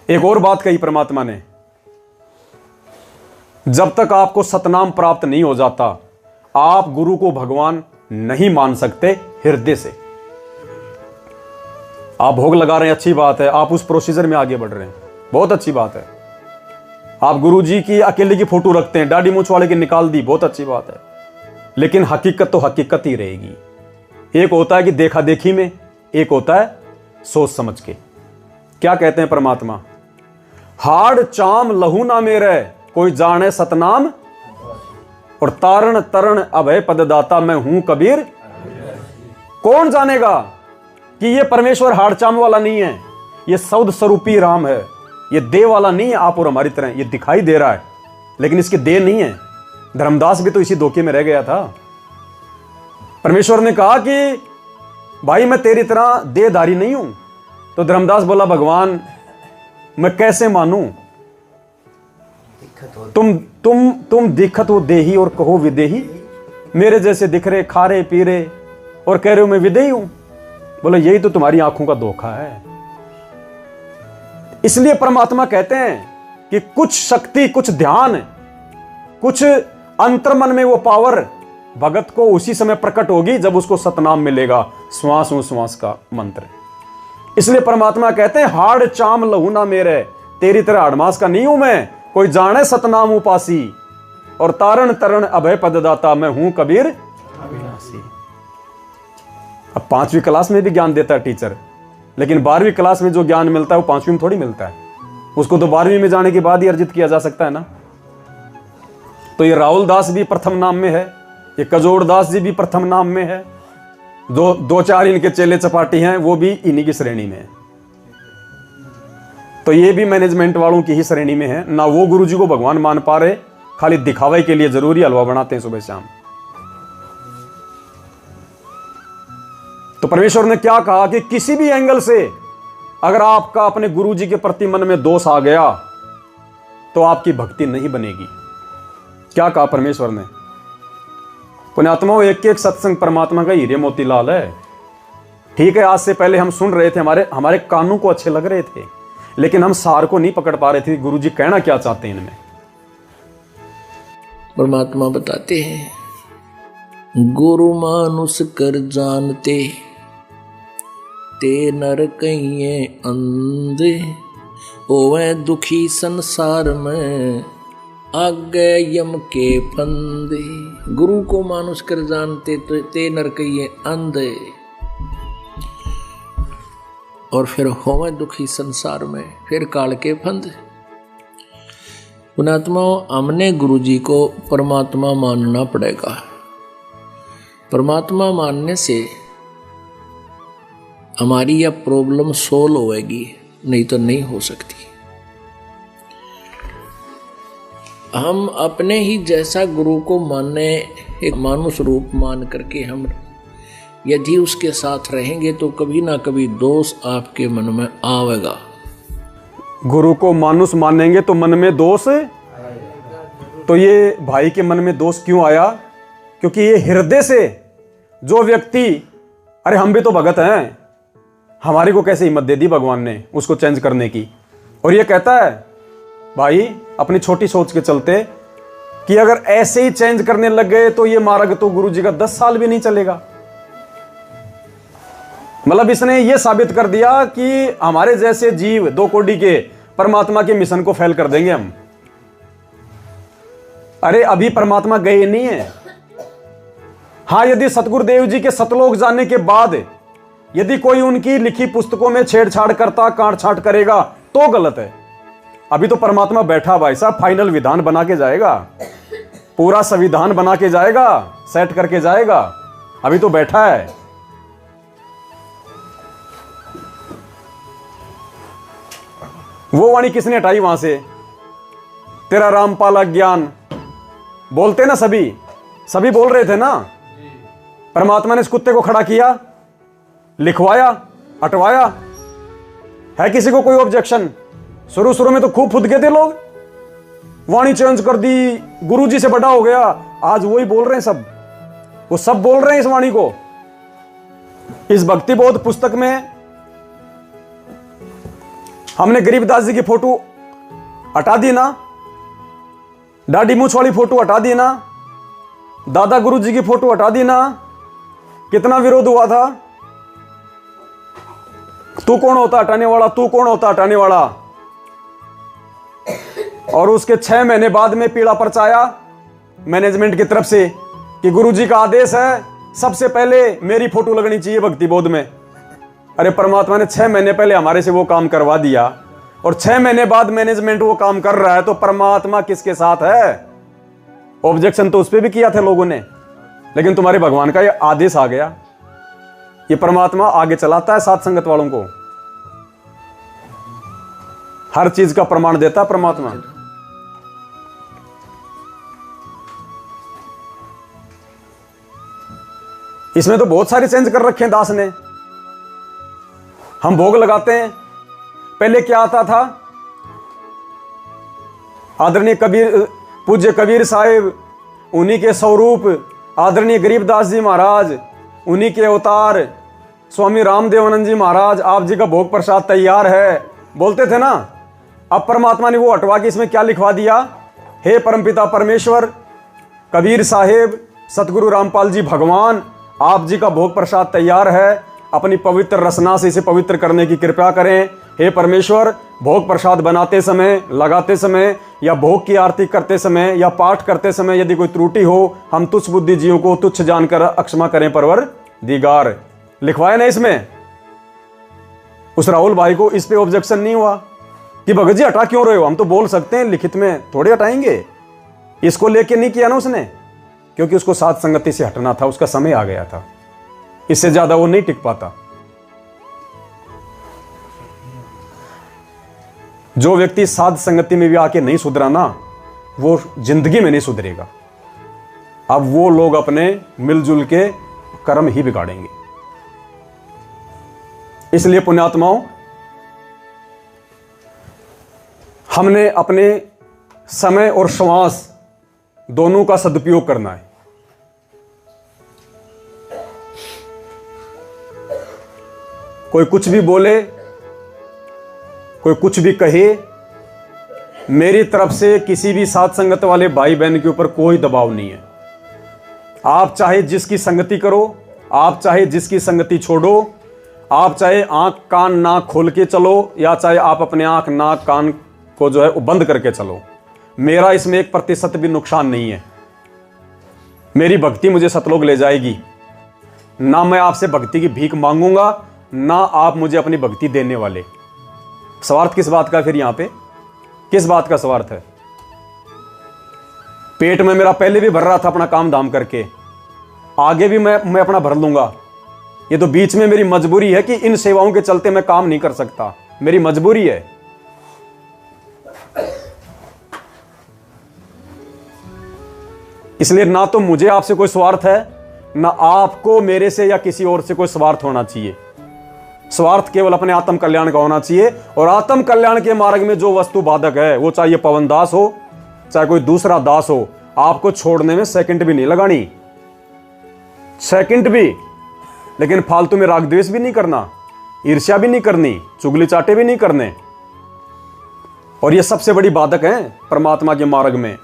एक और बात कही परमात्मा ने, जब तक आपको सतनाम प्राप्त नहीं हो जाता आप गुरु को भगवान नहीं मान सकते हृदय से। आप भोग लगा रहे हैं, अच्छी बात है, आप उस प्रोसीजर में आगे बढ़ रहे हैं, बहुत अच्छी बात है। आप गुरु जी की अकेले की फोटो रखते हैं, दाढ़ी मूंछ वाले की निकाल दी, बहुत अच्छी बात है, लेकिन हकीकत तो हकीकत ही रहेगी। एक होता है कि देखा देखी में, एक होता है सोच समझ के। क्या कहते हैं परमात्मा, हाड़ चाम लहू ना मेरे कोई जाने सतनाम, और तारण तरण अभय पददाता मैं हूं कबीर। कौन जानेगा कि ये परमेश्वर हाड़ चाम वाला नहीं है, ये सौद स्वरूपी राम है, ये देह वाला नहीं है आप और हमारी तरह। ये दिखाई दे रहा है लेकिन इसके देह नहीं है। धर्मदास भी तो इसी धोखे में रह गया था। परमेश्वर ने कहा कि भाई मैं तेरी तरह देहधारी नहीं हूं, तो धर्मदास बोला भगवान मैं कैसे मानूं, तुम दिखत हो देही और कहो विदेही, मेरे जैसे दिख रहे खा रहे पी रहे और कह रहे हो मैं विदेही हूं। बोला यही तो तुम्हारी आंखों का धोखा है। इसलिए परमात्मा कहते हैं कि कुछ शक्ति, कुछ ध्यान, कुछ अंतर्मन में वो पावर भगत को उसी समय प्रकट होगी जब उसको सतनाम मिलेगा, श्वास श्वास का मंत्र। इसलिए परमात्मा कहते हैं हाड़ चाम लहू ना मेरे, तेरी तरह हड़मास का नहीं हूं मैं, कोई जाने सतनाम उपासी, और तारण तरण अभय पददाता मैं हूं कबीर अविनाशी। अब 5वीं क्लास में भी ज्ञान देता है टीचर, लेकिन 12वीं क्लास में जो ज्ञान मिलता है वो 5वीं में थोड़ी मिलता है, उसको तो 12वीं में जाने के बाद ही अर्जित किया जा सकता है ना। तो ये राहुल दास भी प्रथम नाम में है, ये कजोड़ दास जी भी प्रथम नाम में है, दो चार इनके चेले चपाटी हैं वो भी इन्हीं की श्रेणी में है। तो ये भी मैनेजमेंट वालों की ही श्रेणी में है ना। वो गुरु जी को भगवान मान पा रहे, खाली दिखावे के लिए जरूरी हलवा बनाते हैं सुबह शाम। तो परमेश्वर ने क्या कहा कि किसी भी एंगल से अगर आपका अपने गुरु जी के प्रति मन में दोष आ गया तो आपकी भक्ति नहीं बनेगी। क्या कहा परमेश्वर ने, पुण्यात्माओं एक एक सत्संग परमात्मा का हीरे मोतीलाल है। ठीक है, आज से पहले हम सुन रहे थे, हमारे कानों को अच्छे लग रहे थे, लेकिन हम सार को नहीं पकड़ पा रहे थे गुरु जी कहना क्या चाहते हैं इनमें। परमात्मा बताते हैं गुरु मानुष कर जानते, ते नर कहिए अंधे, ओवे दुखी संसार में आगे यम के फंदे। गुरु को मानुष कर जानते तो ते नर कहिए अंधे, और फिर होवे दुखी संसार में, फिर काल के फंदे। पुणात्मा हमने गुरु जी को परमात्मा मानना पड़ेगा। परमात्मा मानने से हमारी यह प्रॉब्लम सोल्व होएगी, नहीं तो नहीं हो सकती। हम अपने ही जैसा गुरु को मानने, एक मानुष रूप मान करके हम यदि उसके साथ रहेंगे तो कभी ना कभी दोष आपके मन में आवेगा। गुरु को मानुष मानेंगे तो मन में दोष, तो ये भाई के मन में दोष क्यों आया? क्योंकि ये हृदय से जो व्यक्ति, अरे हम भी तो भगत हैं, हमारे को कैसे हिम्मत दे दी भगवान ने उसको चेंज करने की। और ये कहता है भाई अपनी छोटी सोच के चलते कि अगर ऐसे ही चेंज करने लग गए तो ये मार्ग तो गुरु जी का 10 साल भी नहीं चलेगा। मतलब इसने ये साबित कर दिया कि हमारे जैसे जीव 2 कोटि के परमात्मा के मिशन को फेल कर देंगे हम। अरे अभी परमात्मा गए नहीं है। हां, यदि सतगुरुदेव जी के सतलोक जाने के बाद यदि कोई उनकी लिखी पुस्तकों में छेड़छाड़ करता, काट छाट करेगा तो गलत है। अभी तो परमात्मा बैठा भाई साहब, फाइनल विधान बना के जाएगा, पूरा संविधान बना के जाएगा, सेट करके जाएगा, अभी तो बैठा है। वो वाणी किसने हटाई वहां से? तेरा राम पाला ज्ञान बोलते ना, सभी बोल रहे थे ना। परमात्मा ने इस कुत्ते को खड़ा किया, लिखवाया, हटवाया। है किसी को कोई ऑब्जेक्शन? शुरू में तो खूब फुद गए थे लोग, वाणी चेंज कर दी, गुरुजी से बड़ा हो गया। आज वही बोल रहे हैं सब, वो सब बोल रहे हैं इस वाणी को। इस भक्ति बोध पुस्तक में हमने गरीबदास जी की फोटो हटा दी ना, दाढ़ी मूछ वाली फोटो हटा दी ना, दादा गुरु जी की फोटो हटा दी ना, कितना विरोध हुआ था। तू कौन होता हटाने वाला, तू कौन होता हटाने वाला। और उसके 6 महीने बाद में पीड़ा परचाया मैनेजमेंट की तरफ से कि गुरुजी का आदेश है सबसे पहले मेरी फोटो लगनी चाहिए भक्ति बोध में। अरे परमात्मा ने 6 महीने पहले हमारे से वो काम करवा दिया और 6 महीने बाद मैनेजमेंट वो काम कर रहा है, तो परमात्मा किसके साथ है। ऑब्जेक्शन तो उस पर भी किया था लोगों ने, लेकिन तुम्हारे भगवान का ये आदेश आ गया। ये परमात्मा आगे चलाता है साथ संगत वालों को, हर चीज का प्रमाण देता है परमात्मा। इसमें तो बहुत सारे चेंज कर रखे हैं दास ने। हम भोग लगाते हैं, पहले क्या आता था, आदरणीय कबीर, पूज्य कबीर साहिब, उन्हीं के स्वरूप, आदरणीय गरीबदास जी महाराज, उन्हीं के अवतार स्वामी रामदेवानंद जी महाराज, आप जी का भोग प्रसाद तैयार है बोलते थे ना। अब परमात्मा ने वो हटवा के इसमें क्या लिखवा दिया, हे परमपिता परमेश्वर, कबीर साहिब, सतगुरु रामपाल जी भगवान, आप जी का भोग प्रसाद तैयार है, अपनी पवित्र रसना से इसे पवित्र करने की कृपा करें। हे परमेश्वर, भोग प्रसाद बनाते समय, लगाते समय या भोग की आरती करते समय या पाठ करते समय यदि कोई त्रुटि हो, हम तुच्छ बुद्धि जीवों को तुच्छ जानकर अक्षमा करें परवर दिगार। लिखवाया ना इसमें। उस राहुल भाई को इस पे ऑब्जेक्शन नहीं हुआ कि भगत जी हटा क्यों रहे हो। हम तो बोल सकते हैं, लिखित में थोड़े हटाएंगे। इसको लेके नहीं किया ना उसने, क्योंकि उसको साथ संगति से हटना था, उसका समय आ गया था, इससे ज्यादा वो नहीं टिक पाता। जो व्यक्ति साध संगति में भी आके नहीं सुधरा ना, वो जिंदगी में नहीं सुधरेगा। अब वो लोग अपने मिलजुल के कर्म ही बिगाड़ेंगे। इसलिए पुण्यात्माओं, हमने अपने समय और श्वास दोनों का सदुपयोग करना है। कोई कुछ भी बोले, कोई कुछ भी कहे, मेरी तरफ से किसी भी साथ संगत वाले भाई बहन के ऊपर कोई दबाव नहीं है। आप चाहे जिसकी संगति करो, आप चाहे जिसकी संगति छोड़ो, आप चाहे आंख कान नाक खोल के चलो या चाहे आप अपने आंख नाक कान को जो है वो बंद करके चलो, मेरा इसमें 1% भी नुकसान नहीं है। मेरी भक्ति मुझे सतलोक ले जाएगी। ना मैं आपसे भक्ति की भीख मांगूंगा, ना आप मुझे अपनी भक्ति देने वाले। स्वार्थ किस बात का फिर यहां पे, किस बात का स्वार्थ है। पेट में मेरा पहले भी भर रहा था अपना काम धाम करके, आगे भी मैं अपना भर लूंगा। ये तो बीच में मेरी मजबूरी है कि इन सेवाओं के चलते मैं काम नहीं कर सकता, मेरी मजबूरी है। इसलिए ना तो मुझे आपसे कोई स्वार्थ है, ना आपको मेरे से या किसी और से कोई स्वार्थ होना चाहिए। स्वार्थ केवल अपने आत्म कल्याण का होना चाहिए। और आत्म कल्याण के मार्ग में जो वस्तु बाधक है, वो चाहे पवन दास हो, चाहे कोई दूसरा दास हो, आपको छोड़ने में सेकंड भी नहीं लगानी, सेकंड भी। लेकिन फालतू में राग द्वेष भी नहीं करना, ईर्ष्या भी नहीं करनी, चुगली चाटे भी नहीं करने। और ये सबसे बड़ी बाधक है परमात्मा के मार्ग में।